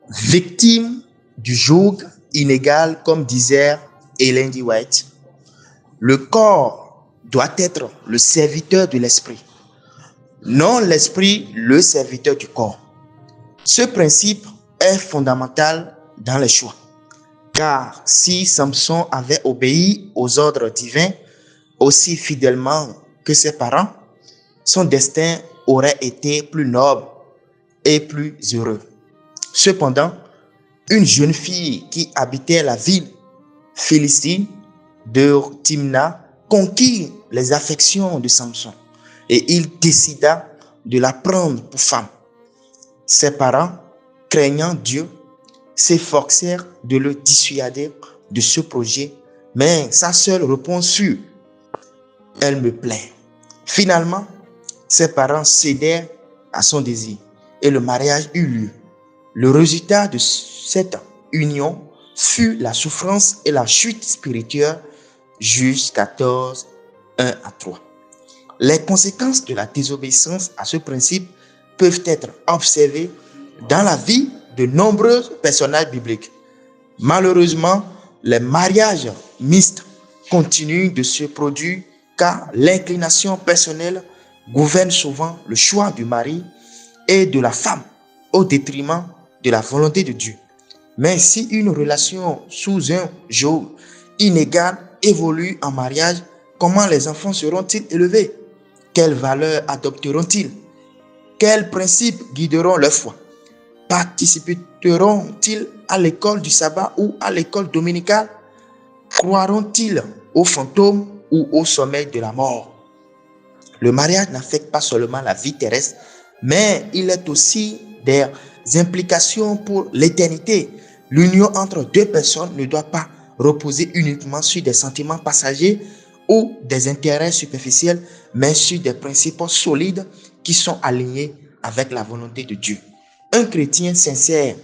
Victime du joug inégal, comme disait Ellen G. White, le corps doit être le serviteur de l'esprit, non l'esprit le serviteur du corps. Ce principe est fondamental dans les choix, car si Samson avait obéi aux ordres divins aussi fidèlement que ses parents, son destin aurait été plus noble et plus heureux. Cependant, une jeune fille qui habitait la ville philistine de Timna conquit les affections de Samson et il décida de la prendre pour femme. Ses parents, craignant Dieu, s'efforcèrent de le dissuader de ce projet, mais sa seule réponse fut « Elle me plaît ». Finalement, ses parents cédèrent à son désir et le mariage eut lieu. Le résultat de cette union fut la souffrance et la chute spirituelle. Juge 14, 1 à 3. Les conséquences de la désobéissance à ce principe peuvent être observées dans la vie de nombreux personnages bibliques. Malheureusement, les mariages mixtes continuent de se produire car l'inclination personnelle gouverne souvent le choix du mari et de la femme au détriment de la volonté de Dieu. Mais si une relation sous un joug inégal évolue en mariage, comment les enfants seront-ils élevés? Quelles valeurs adopteront-ils? Quels principes guideront leur foi? Participeront-ils à l'école du sabbat ou à l'école dominicale? Croiront-ils aux fantômes ou au sommeil de la mort? Le mariage n'affecte pas seulement la vie terrestre, mais il est aussi des implications pour l'éternité. L'union entre deux personnes ne doit pas reposer uniquement sur des sentiments passagers ou des intérêts superficiels, mais sur des principes solides qui sont alignés avec la volonté de Dieu. Un chrétien sincère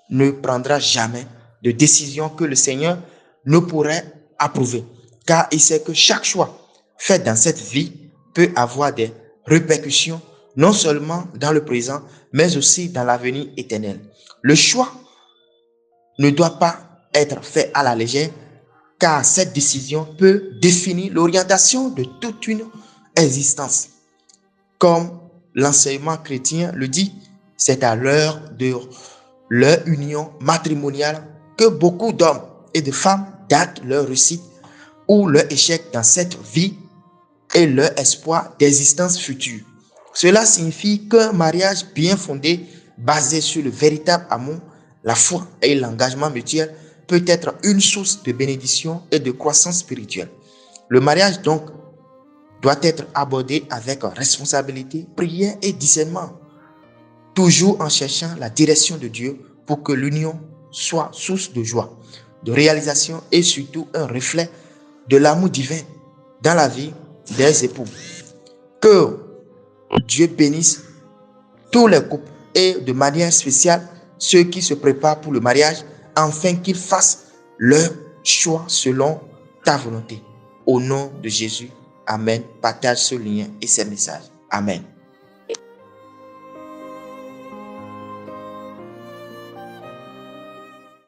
ne prendra jamais de décision que le Seigneur ne pourrait approuver, car il sait que chaque choix fait dans cette vie peut avoir des répercussions non seulement dans le présent, mais aussi dans l'avenir éternel. Le choix ne doit pas être fait à la légère, car cette décision peut définir l'orientation de toute une existence. Comme l'enseignement chrétien le dit, c'est à l'heure de leur union matrimoniale que beaucoup d'hommes et de femmes datent leur réussite ou leur échec dans cette vie et leur espoir d'existence future. Cela signifie qu'un mariage bien fondé, basé sur le véritable amour, la foi et l'engagement mutuel, peut être une source de bénédiction et de croissance spirituelle. Le mariage, donc, doit être abordé avec responsabilité, prière et discernement, toujours en cherchant la direction de Dieu pour que l'union soit source de joie, de réalisation et surtout un reflet de l'amour divin dans la vie des époux. Que Dieu bénisse tous les couples et de manière spéciale ceux qui se préparent pour le mariage, afin qu'ils fassent leur choix selon ta volonté. Au nom de Jésus, Amen. Partage ce lien et ces messages. Amen.